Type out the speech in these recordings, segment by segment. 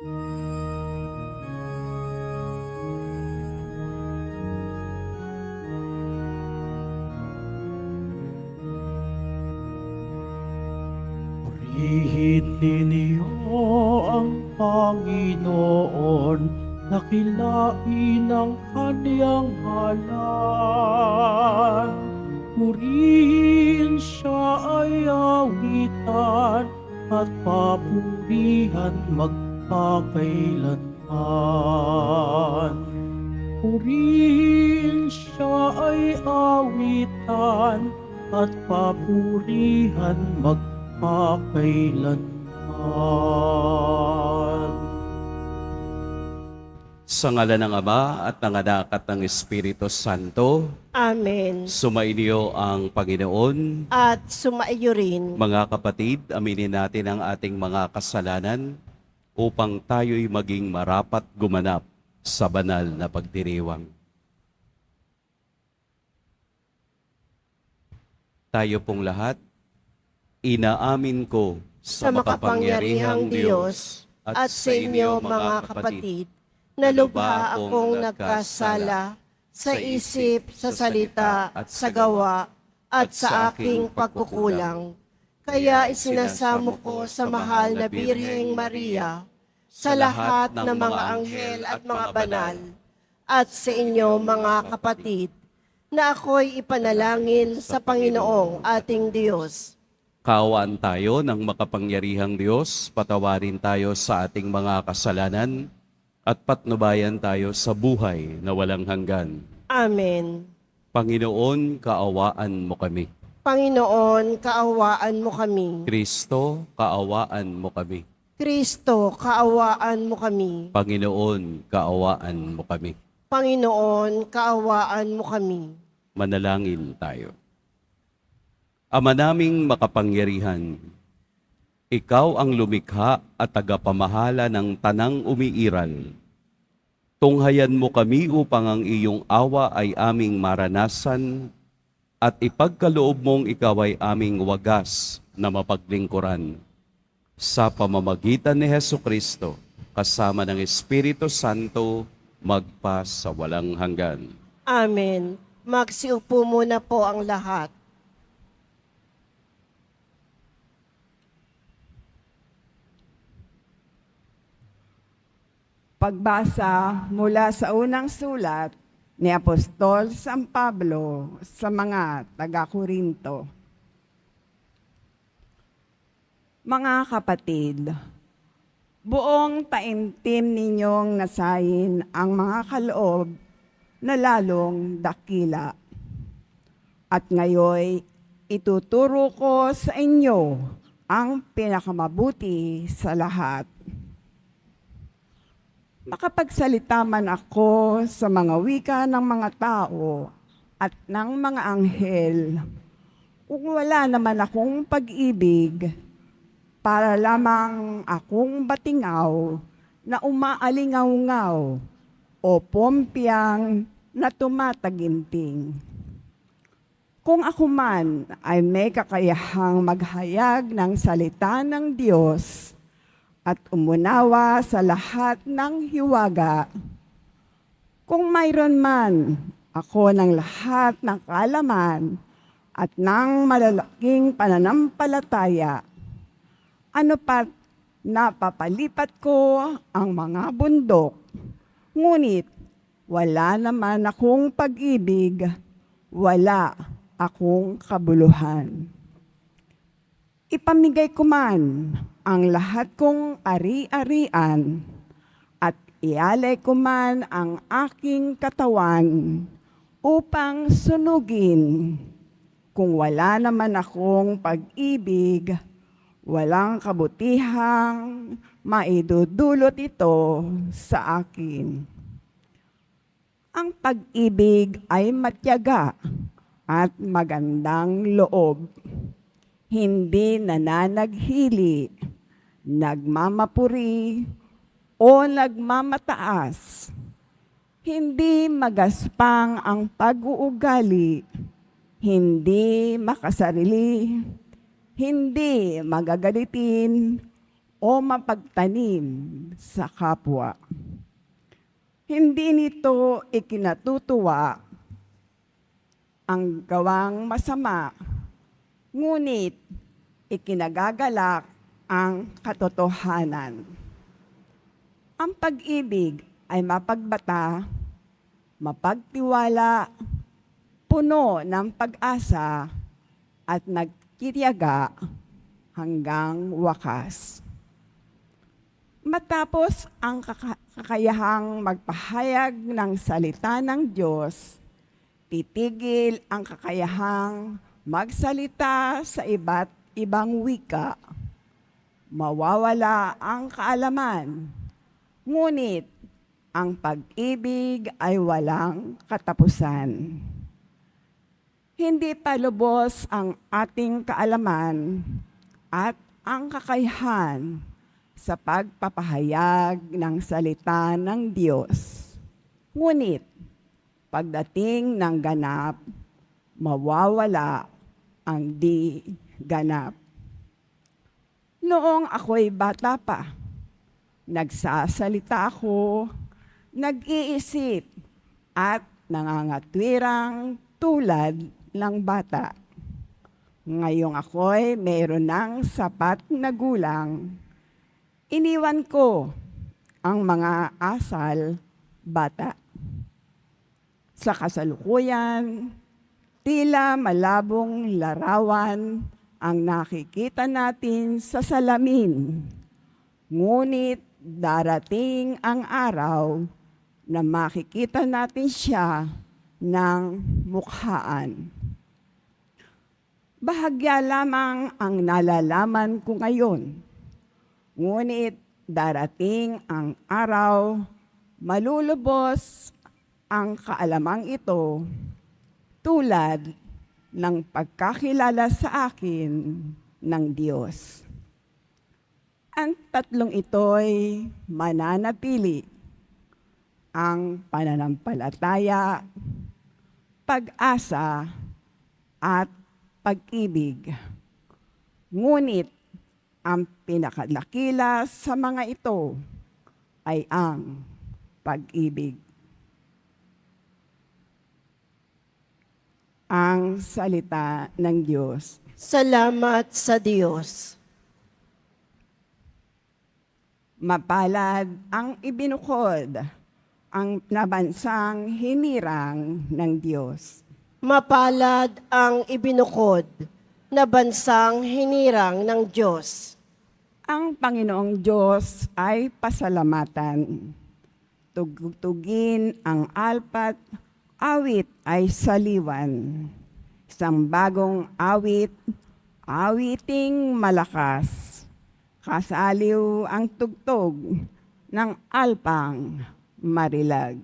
Purihin ninyo ang Panginoon, dakilain ang kaniyang ngalan. Purihin siya ay awitan at papurihan magpakailanman. Purihin siya ay awitan at papurihan magpakailanman. Sa ngalan ng Ama at ng Anak at ng Espiritu Santo, Amen. sumainyo ang Panginoon. At sumaiyo rin. Mga kapatid, aminin natin ang ating mga kasalanan upang tayo'y maging marapat gumanap sa banal na pagdiriwang. Tayo pong lahat, inaamin ko Sa makapangyarihang Diyos at sa inyo mga kapatid, na lubha akong nagkasala sa isip, sa salita, at sa gawa, at sa aking pagkukulang. Kaya isinasamo ko sa mahal na Birheng Maria, sa lahat ng mga anghel at mga banal, at sa inyo mga kapatid, na ako'y ipanalangin sa Panginoong ating Diyos. Kaawaan tayo ng makapangyarihang Diyos, patawarin tayo sa ating mga kasalanan, at patnubayan tayo sa buhay na walang hanggan. Amen. Panginoon, kaawaan mo kami. Panginoon, kaawaan mo kami. Kristo, kaawaan mo kami. Kristo, kaawaan mo kami. Panginoon, kaawaan mo kami. Panginoon, kaawaan mo kami. Manalangin tayo. Ama naming makapangyarihan, Ikaw ang lumikha at tagapamahala ng tanang umiiral. Tunghayan mo kami upang ang iyong awa ay aming maranasan at ipagkaloob mong ikaw ay aming wagas na mapaglingkuran. Sa pamamagitan ni Hesukristo, kasama ng Espiritu Santo, magpa sa walang hanggan. Amen. Magsiupo muna po ang lahat. Pagbasa mula sa unang sulat ni Apostol San Pablo sa mga taga-Korinto. Mga kapatid, buong taimtim ninyong nasayin ang mga kaloob na lalong dakila. At ngayon, ituturo ko sa inyo ang pinakamabuti sa lahat. Makapagsalita man ako sa mga wika ng mga tao at ng mga anghel, kung wala naman akong pag-ibig, para lamang akong batingaw na umaalingaw-ngaw o pompiyang na tumataginting. Kung ako man ay may kakayahang maghayag ng salita ng Diyos at umunawa sa lahat ng hiwaga, kung mayroon man ako ng lahat ng kaalaman at ng malalaking pananampalataya, ano pat napapalipat ko ang mga bundok, ngunit wala naman akong pag-ibig, wala akong kabuluhan. Ipamigay ko man ang lahat kong ari-arian at ialay ko man ang aking katawan upang sunugin. Kung wala naman akong pag-ibig, walang kabutihang maidudulot ito sa akin. Ang pag-ibig ay matyaga at magandang loob. Hindi nananaghili, nagmamapuri, o nagmamataas. Hindi magaspang ang pag-uugali, hindi makasarili, hindi magagalitin, o mapagtanim sa kapwa. Hindi nito ikinatutuwa ang gawang masama, ngunit ikinagagalak ang katotohanan. Ang pag-ibig ay mapagbata, mapagtiwala, puno ng pag-asa at nagtitiyaga hanggang wakas. Matapos ang kakayahang magpahayag ng salita ng Diyos, titigil ang kakayahang magsalita sa iba't ibang wika. Mawawala ang kaalaman, ngunit ang pag-ibig ay walang katapusan. Hindi pa lubos ang ating kaalaman at ang kakayahan sa pagpapahayag ng salita ng Diyos. Ngunit, pagdating ng ganap, mawawala ang di ganap. Noong ako'y bata pa, nagsasalita ako, nag-iisip, at nangangatwirang tulad ng bata. Ngayong ako'y mayroon ng sapat na gulang, iniwan ko ang mga asal bata. Sa kasalukuyan, tila malabong larawan ang nakikita natin sa salamin. Ngunit darating ang araw na makikita natin siya ng mukhaan. Bahagya lamang ang nalalaman ko ngayon. Ngunit darating ang araw, malulubos ang kaalamang ito tulad ng pagkakilala sa akin ng Diyos. Ang tatlong ito'y mananatili: ang pananampalataya, pag-asa, at pag-ibig. Ngunit ang pinakadakila sa mga ito ay ang pag-ibig. Ang salita ng Diyos. Salamat sa Diyos. Mapalad ang ibinukod, ang nabansang hinirang ng Diyos. Mapalad ang ibinukod na bansang hinirang ng Diyos. Ang Panginoong Diyos ay pasalamatan. Tugtugin ang alpat, awit ay saliwan. Isang bagong awit, awiting malakas. Kasaliw ang tugtog ng alpang marilag.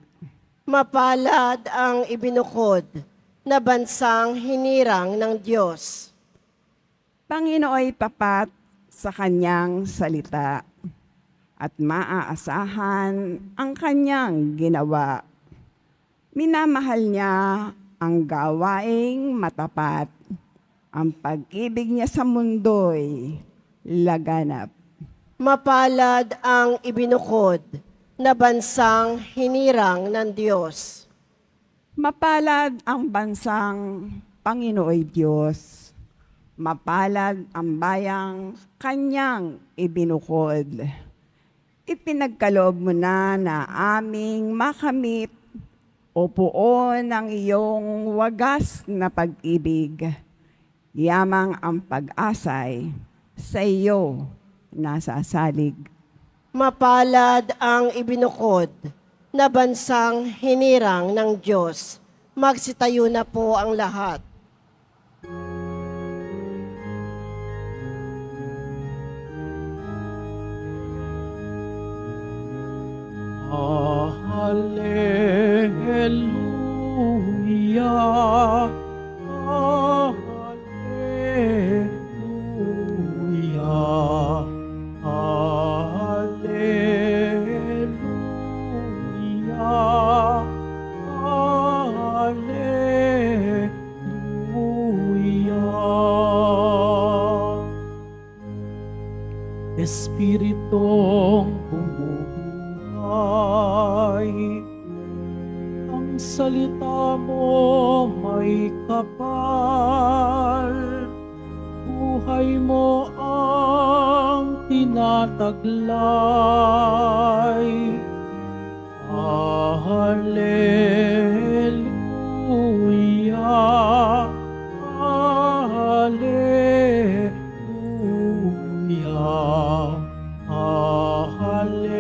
Mapalad ang ibinukod na bansang hinirang ng Diyos. Panginooy tapat sa kanyang salita at maaasahan ang kanyang ginawa. Minamahal niya ang gawaing matapat. Ang pag-ibig niya sa mundo'y laganap. Mapalad ang ibinukod na bansang hinirang ng Diyos. Mapalad ang bansang Panginooy Diyos. Mapalad ang bayang kanyang ibinukod. Ipinagkaloob mo na aming makamit o puon ang iyong wagas na pag-ibig. Yamang ang pag-asay sa iyo nasasalig. Mapalad ang ibinukod na bansang hinirang ng Diyos. Magsitayo na po ang lahat. Hallelujah. Hallelujah. Hallelujah. Hallelujah. Espiritu salita mo may kapal, buhay mo ang tinataglay. Hallelujah, Hallelujah, Hallelujah,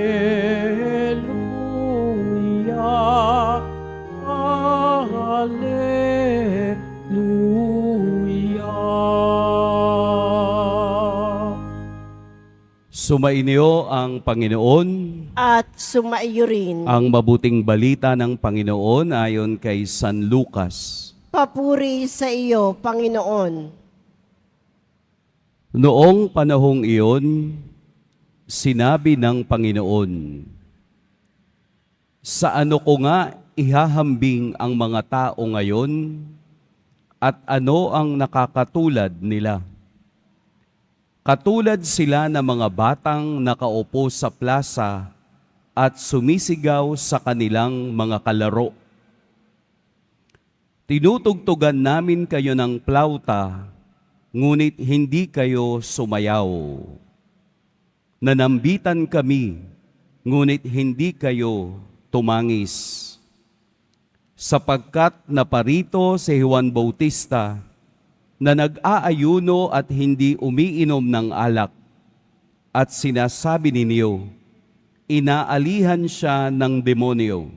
Hallelujah. Sumainyo ang Panginoon. At sumaiyo rin. Ang mabuting balita ng Panginoon ayon kay San Lucas. Papuri sa iyo, Panginoon. Noong panahong iyon, sinabi ng Panginoon, "Sa ano ko nga ihahambing ang mga tao ngayon at ano ang nakakatulad nila? Katulad sila ng mga batang nakaupo sa plaza at sumisigaw sa kanilang mga kalaro. Tinutugtugan namin kayo ng plauta, ngunit hindi kayo sumayaw. Nanambitan kami, ngunit hindi kayo tumangis. Sapagkat naparito si Juan Bautista na nag-aayuno at hindi umiinom ng alak, at sinasabi ninyo, inaalihan siya ng demonyo.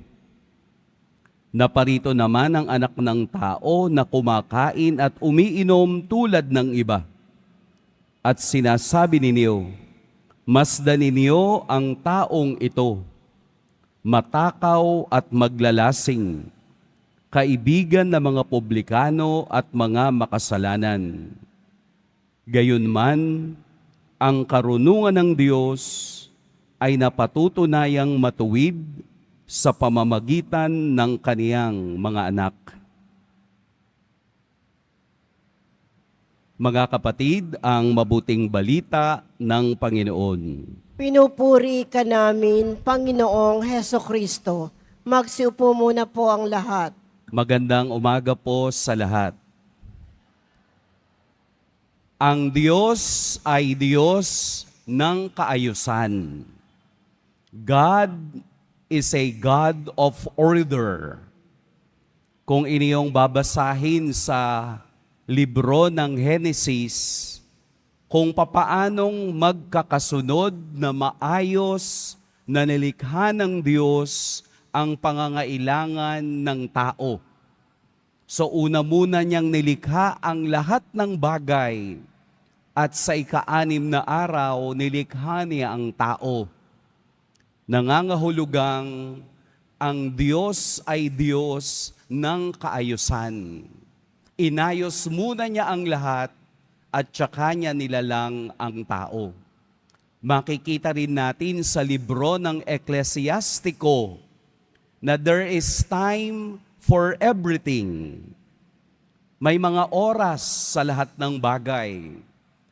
Naparito naman ang anak ng tao na kumakain at umiinom tulad ng iba. At sinasabi ninyo, masdan ninyo ang taong ito, matakaw at maglalasing, kaibigan ng mga publikano at mga makasalanan. Gayunman, ang karunungan ng Diyos ay napatutunayang matuwid sa pamamagitan ng kaniyang mga anak." Mga kapatid, ang mabuting balita ng Panginoon. Pinupuri ka namin, Panginoong Hesukristo. Magsiupo muna po ang lahat. Magandang umaga po sa lahat. Ang Diyos ay Diyos ng kaayusan. God is a God of order. Kung inyong babasahin sa libro ng Henesis, kung papaanong magkakasunod na maayos na nilikha ng Diyos ang pangangailangan ng tao. So una muna niyang nilikha ang lahat ng bagay at sa ika-6 na araw nilikha niya ang tao. Nangangahulugang ang Diyos ay Diyos ng kaayusan. Inayos muna niya ang lahat at saka niya nilalang ang tao. Makikita rin natin sa libro ng Eklesiastiko na there is time for everything. May mga oras sa lahat ng bagay.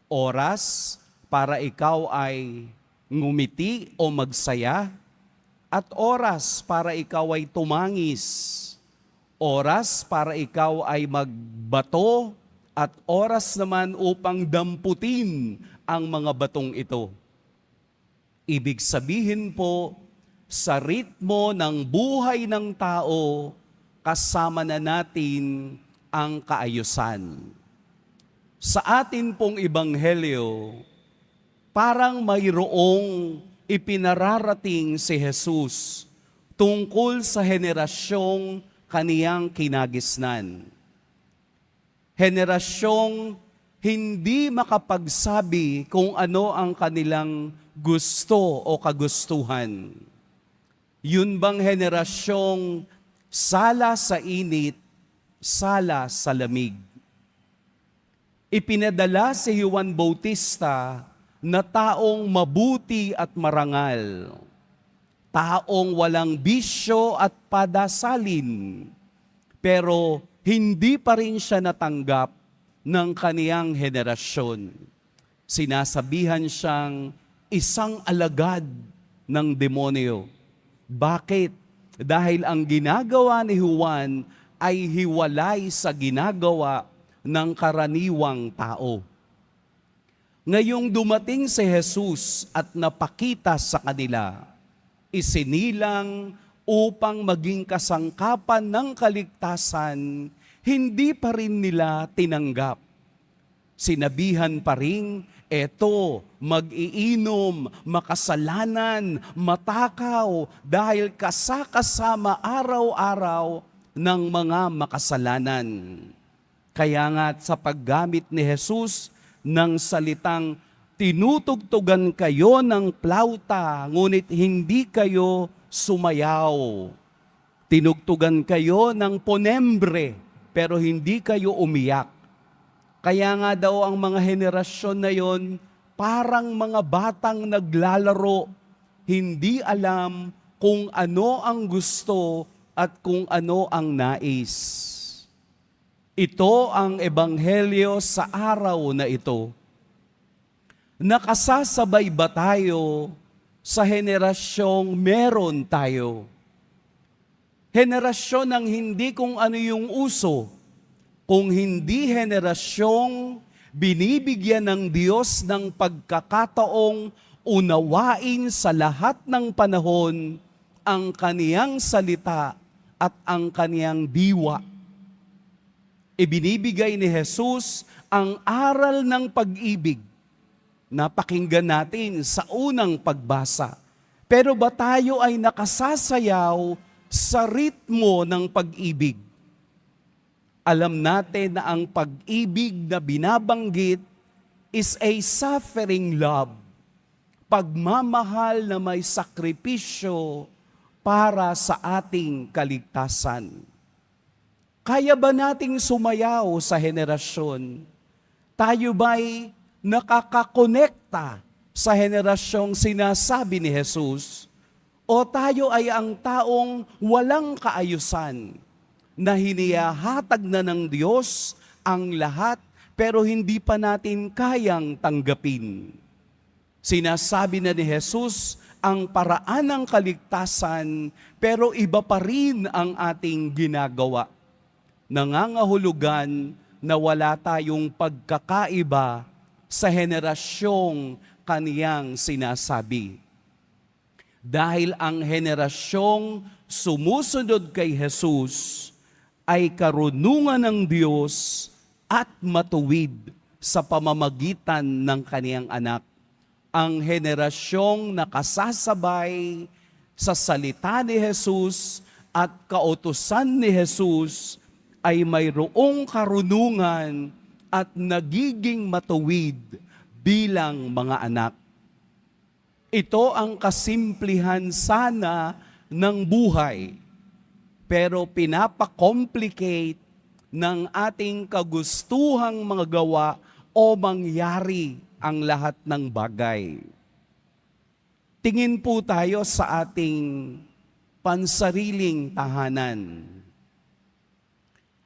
Oras para ikaw ay ngumiti o magsaya, at oras para ikaw ay tumangis. Oras para ikaw ay magbato, at oras naman upang damputin ang mga batong ito. Ibig sabihin po, sa ritmo ng buhay ng tao, kasama na natin ang kaayusan. Sa atin pong ebanghelyo, parang mayroong ipinararating si Jesus tungkol sa henerasyong kaniyang kinagisnan. Henerasyong hindi makapagsabi kung ano ang kanilang gusto o kagustuhan. Yun bang henerasyong sala sa init, sala sa lamig? Ipinadala si Juan Bautista na taong mabuti at marangal, taong walang bisyo at padasalin, pero hindi pa rin siya natanggap ng kaniyang henerasyon. Sinasabihan siyang isang alagad ng demonyo. Bakit? dahil ang ginagawa ni Juan ay hiwalay sa ginagawa ng karaniwang tao. Ngayong dumating si Jesus at napakita sa kanila, isinilang upang maging kasangkapan ng kaligtasan, hindi pa rin nila tinanggap. Sinabihan pa rin, eto, mag-iinom, makasalanan, matakaw, dahil kasakasama araw-araw ng mga makasalanan. Kaya nga sa paggamit ni Jesus ng salitang, tinutugtugan kayo ng plauta, ngunit hindi kayo sumayaw. Tinugtugan kayo ng ponembre, pero hindi kayo umiyak. Kaya nga daw ang mga henerasyon na yon, parang mga batang naglalaro, hindi alam kung ano ang gusto at kung ano ang nais. Ito ang ebanghelyo sa araw na ito. Nakasasabay ba tayo sa henerasyong meron tayo? Henerasyon ng hindi kung ano yung uso, kung hindi henerasyong binibigyan ng Diyos ng pagkakataong unawain sa lahat ng panahon ang kaniyang salita at ang kaniyang diwa. Ibinibigay ni Jesus ang aral ng pag-ibig. Napakinggan natin sa unang pagbasa. Pero ba tayo ay nakasasayaw sa ritmo ng pag-ibig? Alam natin na ang pag-ibig na binabanggit is a suffering love. Pagmamahal na may sakripisyo para sa ating kaligtasan. Kaya ba nating sumayaw sa henerasyon? Tayo ba'y nakakakonekta sa henerasyong sinasabi ni Jesus? O tayo ay ang taong walang kaayusan na hinihahatag na ng Diyos ang lahat pero hindi pa natin kayang tanggapin? Sinasabi na ni Jesus ang paraan ng kaligtasan pero iba pa rin ang ating ginagawa. Nangangahulugan na wala tayong pagkakaiba sa henerasyong kaniyang sinasabi. Dahil ang henerasyong sumusunod kay Jesus ay karunungan ng Diyos at matuwid sa pamamagitan ng kaniyang anak. Ang henerasyong nakasasabay sa salita ni Jesus at kautusan ni Jesus ay mayroong karunungan at nagiging matuwid bilang mga anak. Ito ang kasimplihan sana ng buhay, pero pinapakomplicate ng ating kagustuhang mga gawa o mangyari ang lahat ng bagay. Tingin po tayo sa ating pansariling tahanan.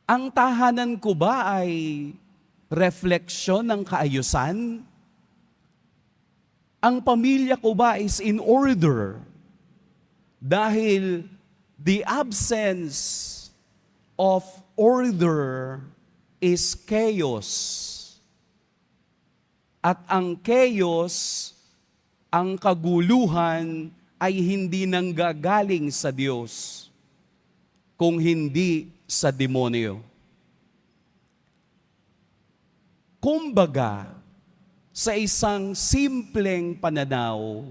Ang tahanan ko ba ay refleksyon ng kaayusan? Ang pamilya ko ba is in order? Dahil the absence of order is chaos. At ang chaos, ang kaguluhan ay hindi nanggagaling sa Diyos, kung hindi sa demonyo. Kumbaga, sa isang simpleng pananaw,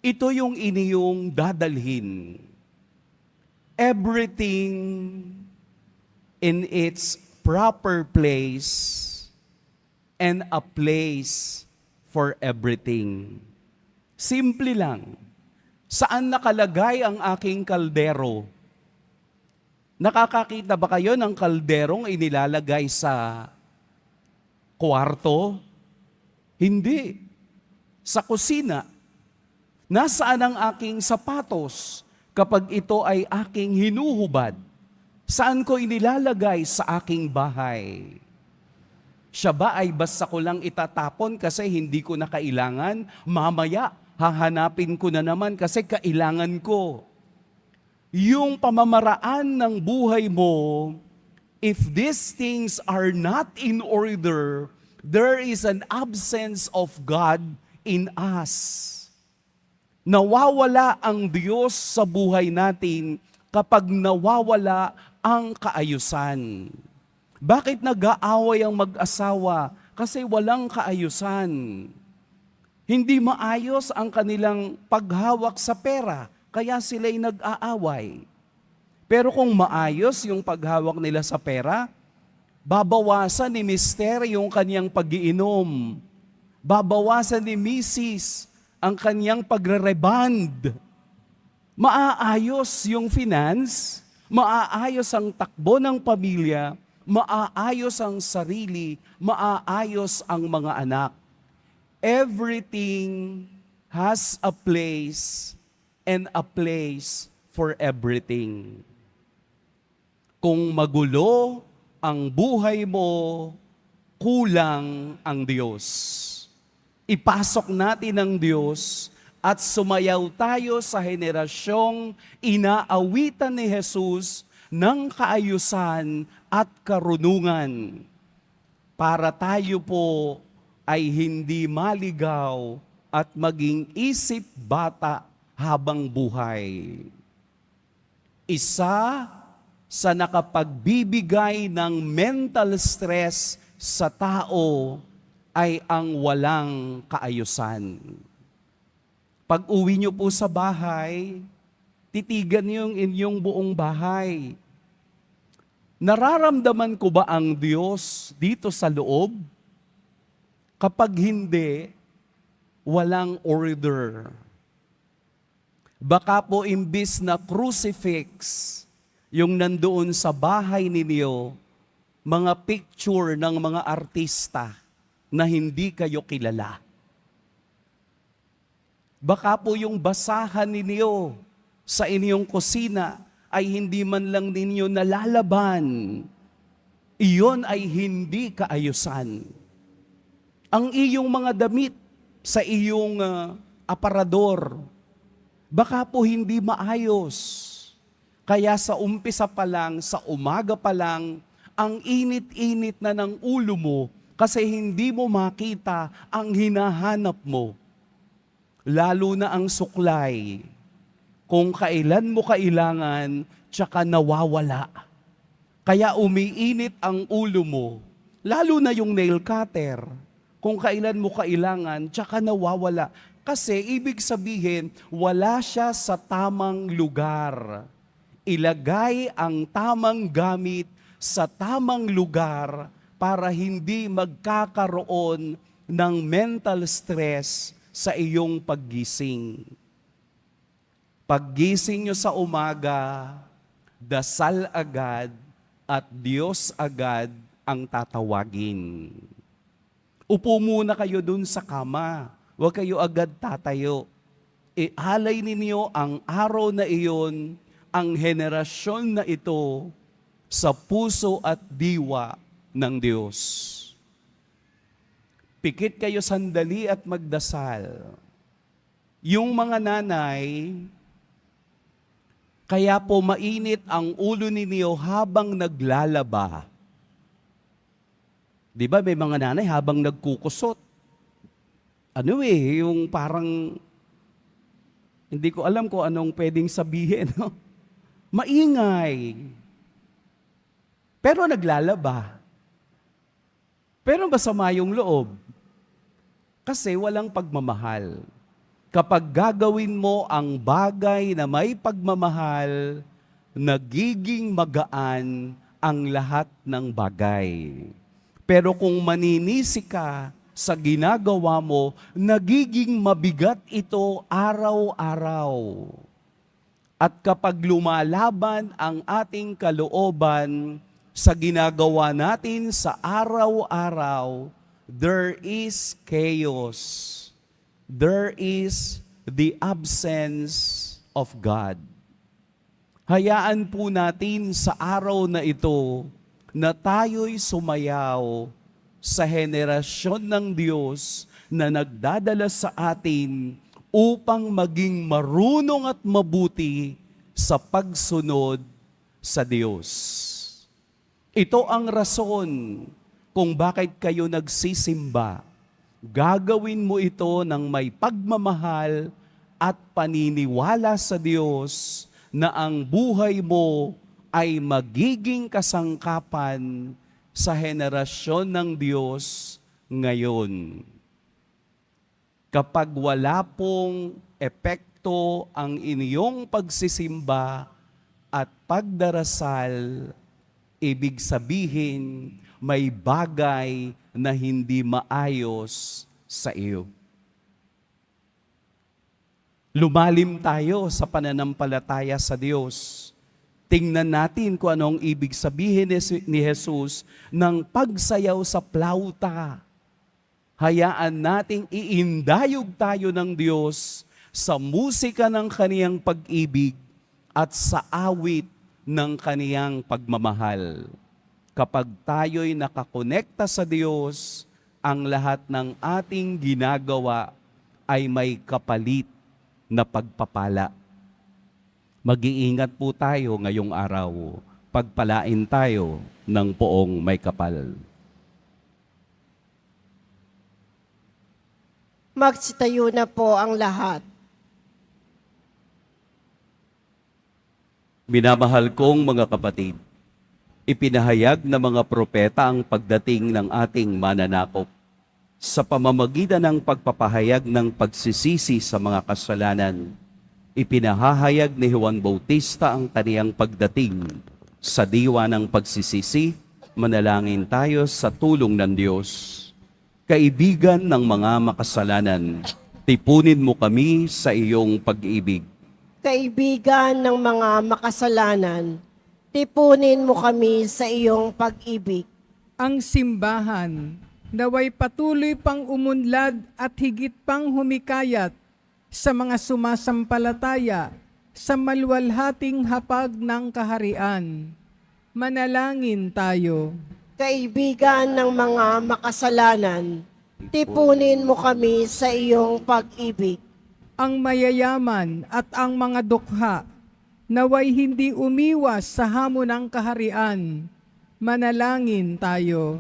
ito yung inyong dadalhin. Everything in its proper place and a place for everything. Simple lang. Saan nakalagay ang aking kaldero? Nakakakita ba kayo ng kalderong inilalagay sa kwarto? Hindi. Sa kusina. Nasaan ang aking sapatos kapag ito ay aking hinuhubad? Saan ko inilalagay sa aking bahay? Siya ba ay basta ko lang itatapon kasi hindi ko na kailangan? Mamaya, hahanapin ko na naman kasi kailangan ko. yung pamamaraan ng buhay mo, if these things are not in order, there is an absence of God in us. Nawawala ang Diyos sa buhay natin kapag nawawala ang kaayusan. Bakit nag-aaway ang mag-asawa? Kasi walang kaayusan. Hindi maayos ang kanilang paghawak sa pera, kaya sila'y nag-aaway. Pero kung maayos yung paghawak nila sa pera, babawasan ni Mister yung kanyang pag-iinom. Babawasan ni Mrs. ang kanyang pagre-reband. Maaayos yung finance, maaayos ang takbo ng pamilya, maaayos ang sarili, maaayos ang mga anak. Everything has a place and a place for everything. Kung magulo ang buhay mo, kulang ang Diyos. Ipasok natin ang Diyos at sumayaw tayo sa henerasyong inaawitan ni Jesus ng kaayusan at karunungan para tayo po ay hindi maligaw at maging isip bata habang buhay. Isa sa nakapagbibigay ng mental stress sa tao ay ang walang kaayusan. Pag uwi niyo po sa bahay, titigan niyo yung inyong buong bahay. Nararamdaman ko ba ang Diyos dito sa loob? Kapag hindi, walang order. Baka po imbis na crucifix, yung nandoon sa bahay ninyo, mga picture ng mga artista na hindi kayo kilala. Baka po yung basahan ninyo sa inyong kusina ay hindi man lang ninyo nalalaban. Iyon ay hindi kaayusan. Ang iyong mga damit sa iyong aparador, baka po hindi maayos. Kaya sa umpisa pa lang, sa umaga pa lang, ang init-init na ng ulo mo kasi hindi mo makita ang hinahanap mo. Lalo na ang suklay. Kung kailan mo kailangan, tsaka nawawala. Kaya umiinit ang ulo mo. Lalo na yung nail cutter. Kung kailan mo kailangan, tsaka nawawala. Kasi ibig sabihin, wala siya sa tamang lugar. Ilagay ang tamang gamit sa tamang lugar para hindi magkakaroon ng mental stress sa iyong paggising. Paggising nyo sa umaga, dasal agad at Diyos agad ang tatawagin. Upo muna kayo dun sa kama. Huwag kayo agad tatayo. Ialay ninyo ang araw na iyon, ang henerasyon na ito, sa puso at diwa ng Diyos. Pikit kayo sandali at magdasal. Yung mga nanay, kaya po mainit ang ulo ninyo habang naglalaba. Di ba may mga nanay habang nagkukusot? Yung parang, hindi ko alam kung anong pwedeng sabihin. No? Maingay. Pero naglalaba. Pero masama yung loob. Kasi walang pagmamahal. Kapag gagawin mo ang bagay na may pagmamahal, nagiging magaan ang lahat ng bagay. Pero kung maninisi ka sa ginagawa mo, nagiging mabigat ito araw-araw. At kapag lumalaban ang ating kalooban sa ginagawa natin sa araw-araw, there is chaos. There is the absence of God. Hayaan po natin sa araw na ito na tayo'y sumayaw sa henerasyon ng Diyos na nagdadala sa atin upang maging marunong at mabuti sa pagsunod sa Diyos. Ito ang rason kung bakit kayo nagsisimba. Gagawin mo ito ng may pagmamahal at paniniwala sa Diyos na ang buhay mo ay magiging kasangkapan sa henerasyon ng Diyos ngayon. Kapag wala pong epekto ang inyong pagsisimba at pagdarasal, ibig sabihin may bagay na hindi maayos sa iyo. Lumalim tayo sa pananampalataya sa Diyos. Tingnan natin kung anong ibig sabihin ni Jesus ng pagsayaw sa plauta. Hayaan nating iindayog tayo ng Diyos sa musika ng kaniyang pag-ibig at sa awit ng kaniyang pagmamahal. Kapag tayo'y nakakonekta sa Diyos, ang lahat ng ating ginagawa ay may kapalit na pagpapala. Mag-iingat po tayo ngayong araw. Pagpalain tayo ng poong may kapal. Magsitayo na po ang lahat. Minamahal kong mga kapatid, ipinahayag ng mga propeta ang pagdating ng ating mananakop sa pamamagitan ng pagpapahayag ng pagsisisi sa mga kasalanan. Ipinahahayag ni Juan Bautista ang kaniyang pagdating. Sa diwa ng pagsisisi, manalangin tayo sa tulong ng Diyos. Kaibigan ng mga makasalanan, tipunin mo kami sa iyong pag-ibig. Kaibigan ng mga makasalanan, tipunin mo kami sa iyong pag-ibig. Ang simbahan naway patuloy pang umunlad at higit pang humikayat sa mga sumasampalataya sa maluwalhating hapag ng kaharian. Manalangin tayo. Kaibigan ng mga makasalanan, tipunin mo kami sa iyong pag-ibig. Ang mayayaman at ang mga dukha naway hindi umiwas sa hamon ng kaharian. Manalangin tayo.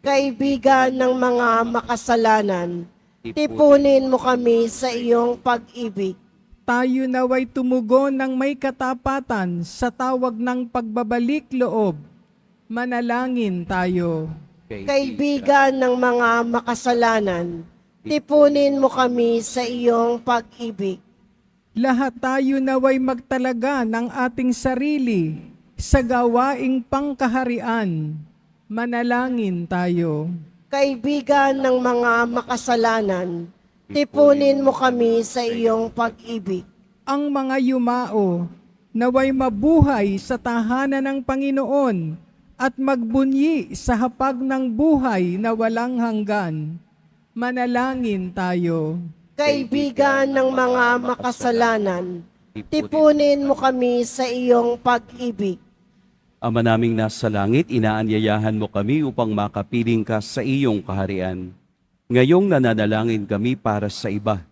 Kaibigan ng mga makasalanan, tipunin mo kami sa iyong pag-ibig. Tayo naway tumugon ng may katapatan sa tawag ng pagbabalik loob. Manalangin tayo. Kaibigan ng mga makasalanan, tipunin mo kami sa iyong pag-ibig. Lahat tayo naway magtalaga ng ating sarili sa gawaing pangkaharian. Manalangin tayo. Kaibigan ng mga makasalanan, tipunin mo kami sa iyong pag-ibig. Ang mga yumao naway mabuhay sa tahanan ng Panginoon at magbunyi sa hapag ng buhay na walang hanggan. Manalangin tayo. Kaibigan ng mga makasalanan, tipunin mo kami sa iyong pag-ibig. Ama naming nasa langit, inaanyayahan mo kami upang makapiling ka sa iyong kaharian. Ngayong nananalangin kami para sa iba.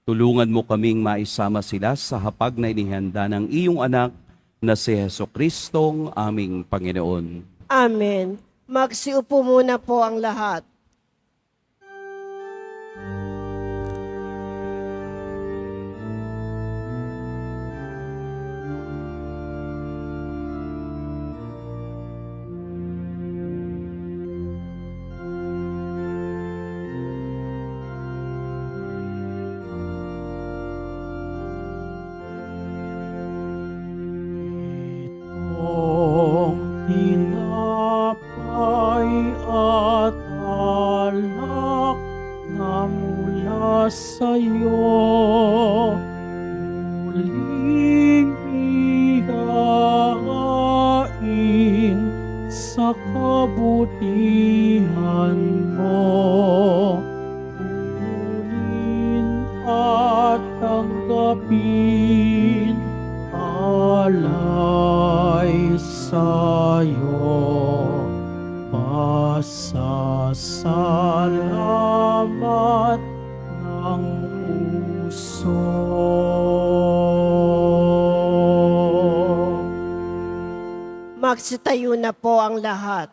Tulungan mo kaming maisama sila sa hapag na inihanda ng iyong anak na si Jesucristong aming Panginoon. Amen. Magsiupo muna po ang lahat. Itong tinapay at Magsitayo na po ang lahat.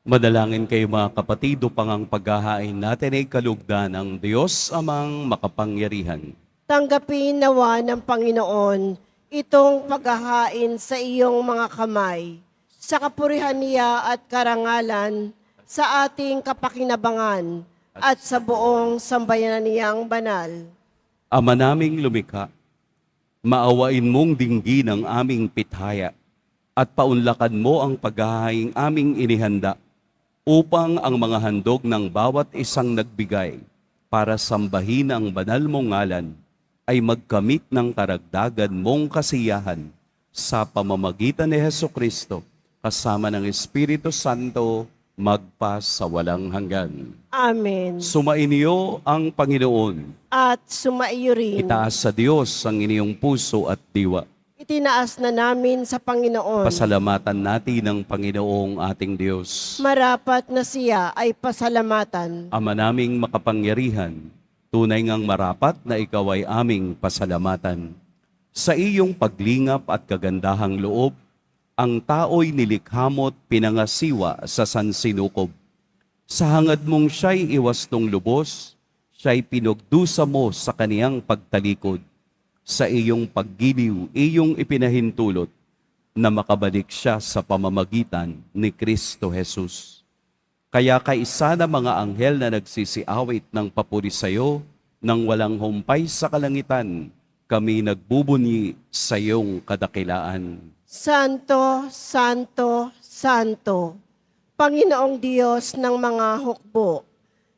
Madalangin kayo mga kapatid upang ang paghahain natin ay kalugdan ng Diyos amang makapangyarihan. Tanggapin nawa ng Panginoon itong paghahain sa iyong mga kamay, sa kapurihan niya at karangalan, sa ating kapakinabangan, at sa buong sambayanan niyang banal. Ama naming lumikha, maawain mong dinggin ang aming pithaya at paunlakan mo ang paghahaing aming inihanda upang ang mga handog ng bawat isang nagbigay para sambahin ang banal mong ngalan ay magkamit ng karagdagan mong kasiyahan sa pamamagitan ni Hesukristo kasama ng Espiritu Santo magpa sa walang hanggan. Amen. Sumainyo ang Panginoon. At sumaiyo rin. Itaas sa Diyos ang inyong puso at diwa. Itinaas na namin sa Panginoon. Pasalamatan natin ang Panginoong ating Diyos. Marapat na siya ay pasalamatan. Ama naming makapangyarihan, tunay ngang marapat na ikaw ay aming pasalamatan. Sa iyong paglingap at kagandahang loob, ang tao'y nilikha mo't pinangasiwa sa sansinukob. Sa hangad mong siya'y iwastong lubos, siya'y pinugdusa mo sa kaniyang pagtalikod. Sa iyong paggiliw, iyong ipinahintulot na makabalik siya sa pamamagitan ni Kristo Jesus. Kaya kaisa na mga anghel na nagsisiawit ng papuri sa iyo, nang walang humpay sa kalangitan, kami nagbubunyi sa iyong kadakilaan. Santo, Santo, Santo, Panginoong Diyos ng mga hukbo,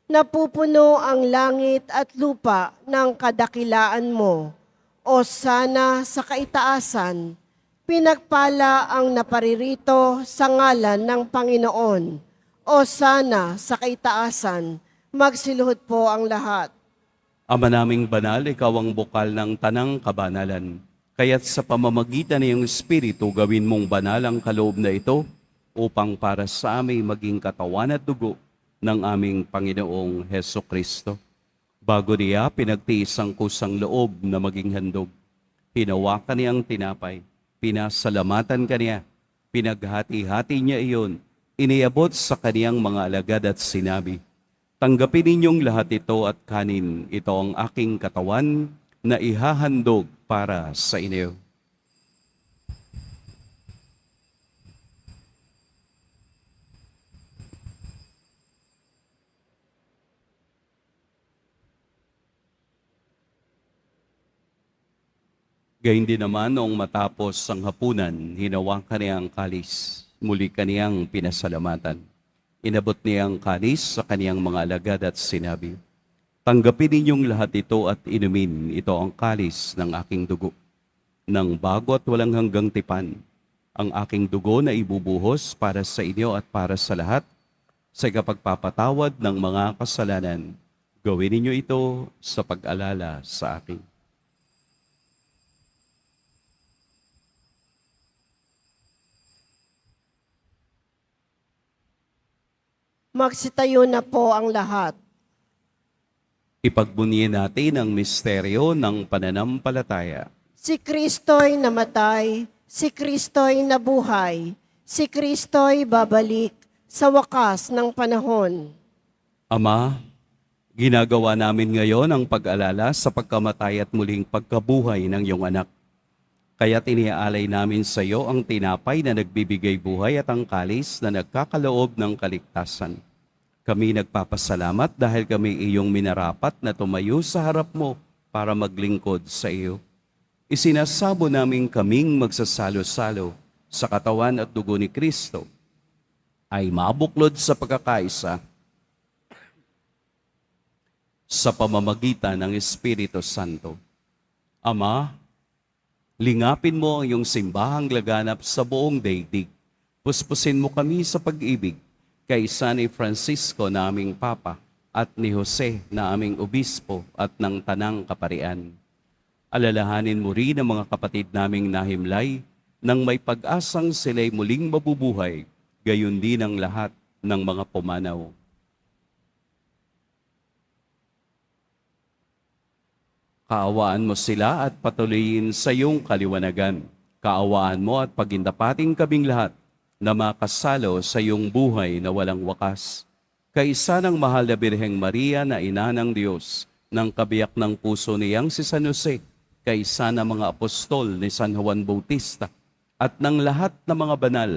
napupuno ang langit at lupa ng kadakilaan mo. O sana sa kaitaasan, pinagpala ang naparirito sa ngalan ng Panginoon. O sana sa kaitaasan, magsiluhod po ang lahat. Ama naming banal, ikaw ang bukal ng tanang kabanalan. Kaya't sa pamamagitan ng iyong Espiritu, gawin mong banal ang kaloob na ito upang para sa amin maging katawan at dugo ng aming Panginoong Hesukristo. Bago niya pinagtiis ang kusang loob na maging handog, hinawakan niya ang tinapay, pinasalamatan kaniya, pinaghati-hati niya iyon, iniabot sa kaniyang mga alagad at sinabi, tanggapin ninyong lahat ito at kanin, ito ang aking katawan na ihahandog para sa inyo. Gayun din naman noong matapos ang hapunan, hinawakan niya ang kalis. Muli kaniyang pinasalamatan. Inabot niya ang kalis sa kaniyang mga alagad at sinabi, tanggapin ninyong lahat ito at inumin. Ito ang kalis ng aking dugo. Nang bago at walang hanggang tipan, ang aking dugo na ibubuhos para sa inyo at para sa lahat, sa kapagpapatawad ng mga kasalanan. Gawin ninyo ito sa pag-alala sa akin. Magsitayo na po ang lahat. Ipagbunyi natin ang misteryo ng pananampalataya. Si Kristo'y namatay, si Kristo'y nabuhay, si Kristo'y babalik sa wakas ng panahon. Ama, ginagawa namin ngayon ang pag-alala sa pagkamatay at muling pagkabuhay ng iyong anak. Kaya't iniaalay namin sa iyo ang tinapay na nagbibigay buhay at ang kalis na nagkakaloob ng kaligtasan. Kami nagpapasalamat dahil kami iyong minarapat na tumayo sa harap mo para maglingkod sa iyo. Isinasabo namin kaming magsasalo-salo sa katawan at dugo ni Kristo ay mabuklod sa pagkakaisa sa pamamagitan ng Espiritu Santo. Ama, lingapin mo ang iyong simbahang laganap sa buong daigdig. Puspusin mo kami sa pag-ibig kay San Francisco na aming Papa at ni Jose na aming Obispo at ng Tanang Kaparian. Alalahanin mo rin ang mga kapatid naming nahimlay nang may pag-asang sila'y muling mabubuhay, gayon din ang lahat ng mga pumanaw. Kaawaan mo sila at patuloyin sa iyong kaliwanagan. Kaawaan mo at pagindapating kaming lahat na makasalo sa iyong buhay na walang wakas. Kaisa ng mahal na Birheng Maria na ina ng Diyos, ng kabiyak ng puso niyang si San Jose, kaisa ng mga apostol ni San Juan Bautista, at ng lahat ng mga banal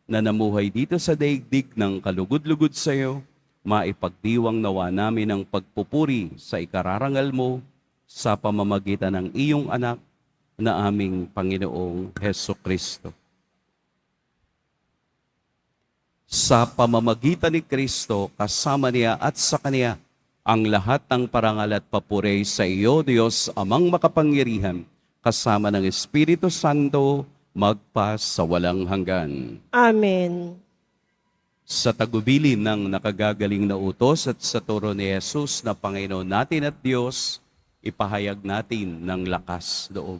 na namuhay dito sa daigdig ng kalugod-lugod sa iyo, maipagdiwang nawa namin ang pagpupuri sa ikararangal mo sa pamamagitan ng iyong anak na aming Panginoong Heso Kristo. Sa pamamagitan ni Kristo, kasama niya at sa Kanya, ang lahat ng parangal at papuri sa iyo, Diyos, Amang makapangyarihan, kasama ng Espiritu Santo, magpa sa walang hanggan. Amen. Sa tagubilin ng nakagagaling na utos at sa turo ni Jesus na Panginoon natin at Diyos, ipahayag natin ng lakas loob.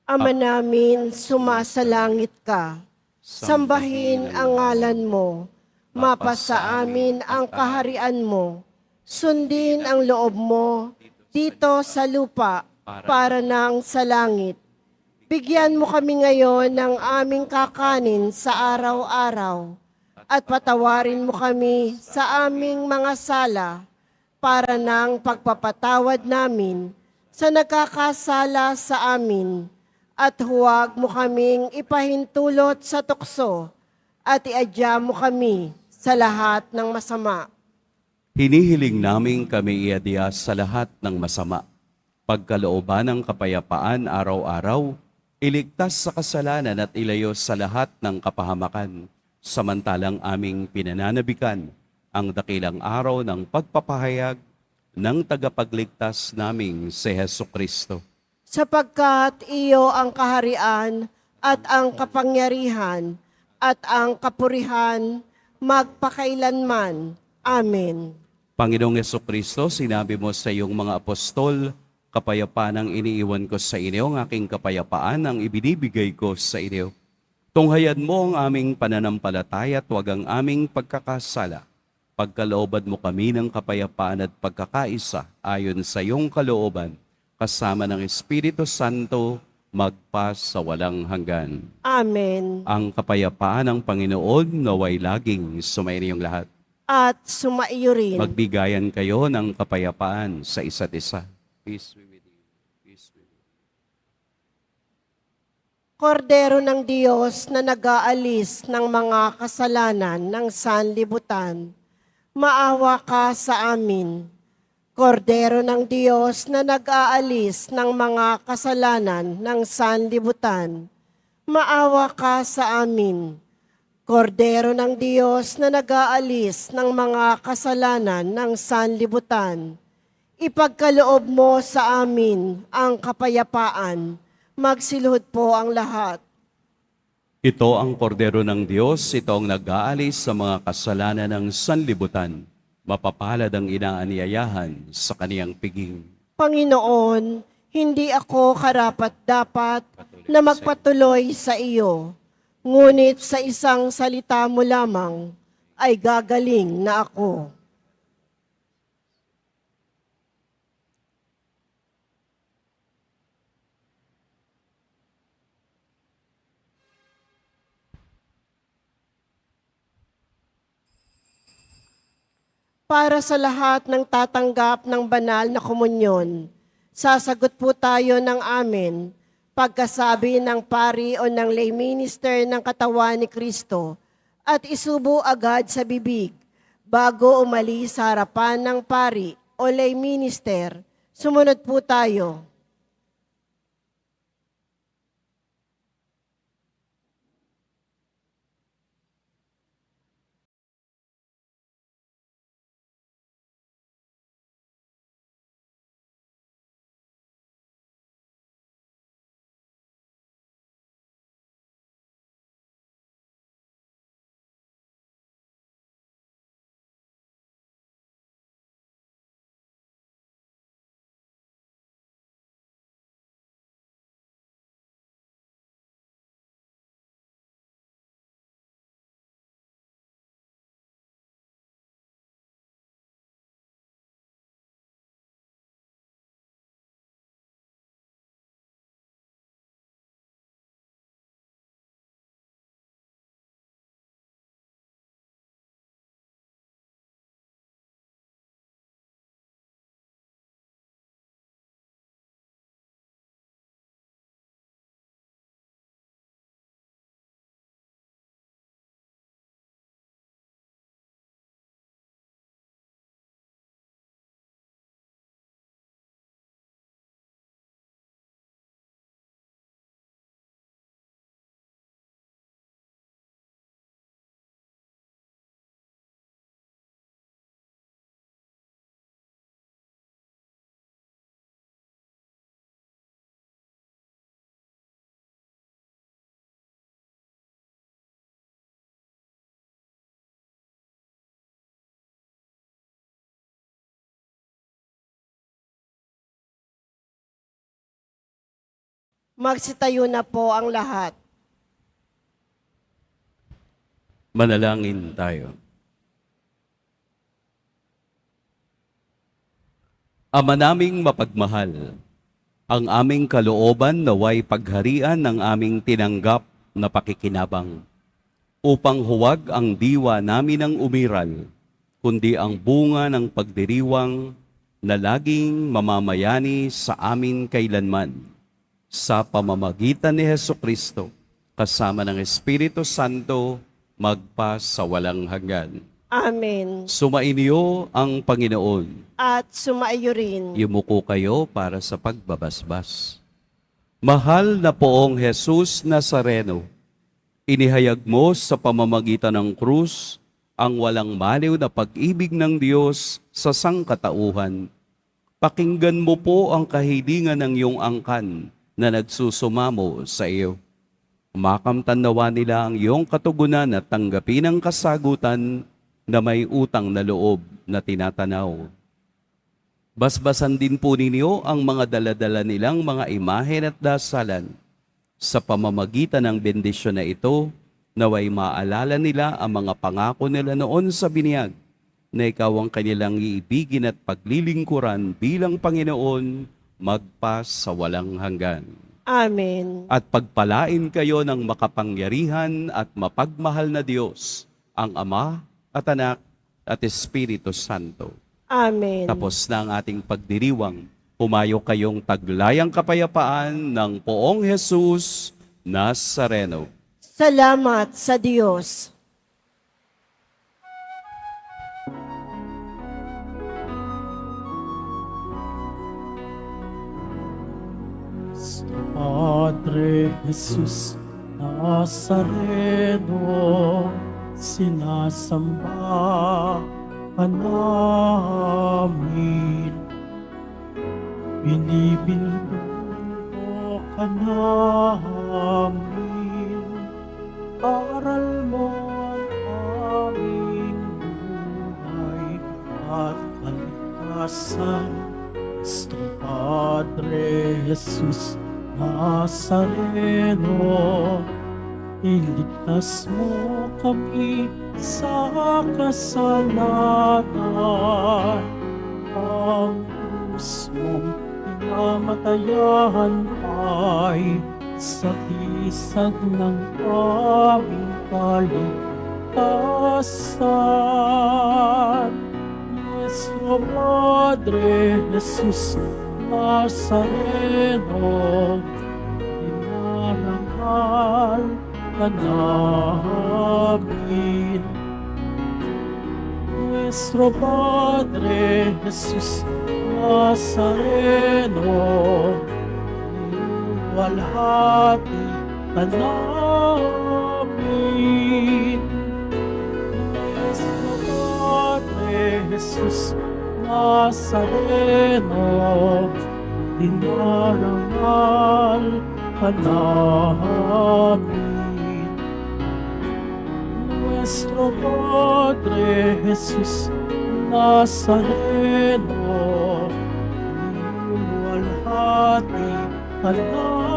Ama namin, sumasalangit ka. Sambahin ang ngalan mo. Mapasa amin ang kaharian mo. Sundin ang loob mo dito sa lupa para nang sa langit. Bigyan mo kami ngayon ng aming kakanin sa araw-araw at patawarin mo kami sa aming mga sala para nang pagpapatawad namin sa nagkakasala sa amin. At huwag mo kaming ipahintulot sa tukso at iadya mo kami sa lahat ng masama. Hinihiling namin kami iadya sa lahat ng masama. Pagkalooban ng kapayapaan araw-araw, iligtas sa kasalanan at ilayo sa lahat ng kapahamakan, samantalang aming pinananabikan ang dakilang araw ng pagpapahayag ng tagapagligtas naming si Heso Kristo. Sapagkat iyo ang kaharian at ang kapangyarihan at ang kapurihan magpakailanman. Amen. Panginoong Jesucristo, sinabi mo sa iyong mga apostol, kapayapaan ang iniiwan ko sa inyo, ang aking kapayapaan ang ibinibigay ko sa inyo. Tunghayan mo ang aming pananampalataya at huwag ang aming pagkakasala. Pagkalooban mo kami ng kapayapaan at pagkakaisa ayon sa iyong kalooban, kasama ng Espiritu Santo, magpa sa walang hanggan. Amen. Ang kapayapaan ng Panginoon naway laging sumainiyong lahat. At sumaiyo rin. Magbigayan kayo ng kapayapaan sa isa't isa. Peace be with you. Peace be with you. Kordero ng Diyos na nag-aalis ng mga kasalanan ng sanlibutan, maawa ka sa amin. Kordero ng Diyos na nag-aalis ng mga kasalanan ng sanlibutan, maawa ka sa amin. Kordero ng Diyos na nag-aalis ng mga kasalanan ng sanlibutan, ipagkaloob mo sa amin ang kapayapaan. Magsiluhod po ang lahat. Ito ang kordero ng Diyos, ito ang nag-aalis sa mga kasalanan ng sanlibutan. Mapapalad ang inaanyayahan sa kaniyang piging. Panginoon, hindi ako karapat-dapat na magpatuloy sa iyo. Ngunit sa isang salita mo lamang ay gagaling na ako. Para sa lahat ng tatanggap ng banal na komunyon, sasagot po tayo ng amen pagkasabi ng pari o ng lay minister ng katawan ni Kristo at isubo agad sa bibig bago umalis sa harapan ng pari o lay minister. Sumunod po tayo. Magsitayo na po ang lahat. Manalangin tayo. Ama naming mapagmahal, ang aming kalooban naway pagharian ng aming tinanggap na pakikinabang, upang huwag ang diwa namin ang umiral, kundi ang bunga ng pagdiriwang na laging mamamayani sa amin kailanman, sa pamamagitan ni Hesukristo, kasama ng Espiritu Santo, magpa sa walang hanggan. Amen. Sumainyo ang Panginoon. At sumaiyo rin. Yumuko kayo para sa pagbabasbas. Mahal na Poong Jesus Nazareno, inihayag mo sa pamamagitan ng krus ang walang maliw na pag-ibig ng Diyos sa sangkatauhan. Pakinggan mo po ang kahilingan ng iyong angkan na nagsusumamo sa iyo. Makamtan nawa nila ang iyong katugunan at tanggapin ang kasagutan na may utang na loob na tinatanaw. Basbasan din po ninyo ang mga daladala nilang mga imahen at dasalan. Sa pamamagitan ng bendisyon na ito, naway maalala nila ang mga pangako nila noon sa binyag, na ikaw ang kanilang iibigin at paglilingkuran bilang Panginoon, magpa sa walang hanggan. Amen. At pagpalain kayo ng makapangyarihan at mapagmahal na Diyos, ang Ama at Anak at Espiritu Santo. Amen. Tapos na ang ating pagdiriwang, humayo kayong taglayang kapayapaan ng Poong Jesus Nazareno. Salamat sa Diyos. Nuestro Padre Jesus Nazareno, sinasamba ka namin. Binibinugo ka namin. Aral mo ang aming buhay at kaligtasan. Nuestro Padre Jesus Nazareno, iligtas mo kami sa kasalanan. Ang krus mong pinamatayan ay sa isag ng aming kaligtasan. Nuestro Padre Jesus Nazareno, dinarangal ka namin. Nuestro Padre Jesus Nazareno, niluwalhati ka namin. Nuestro Padre Jesus Nazareno, dinarangal ka namin. Nuestro Padre Jesus Nazareno, niluwalhati ka namin.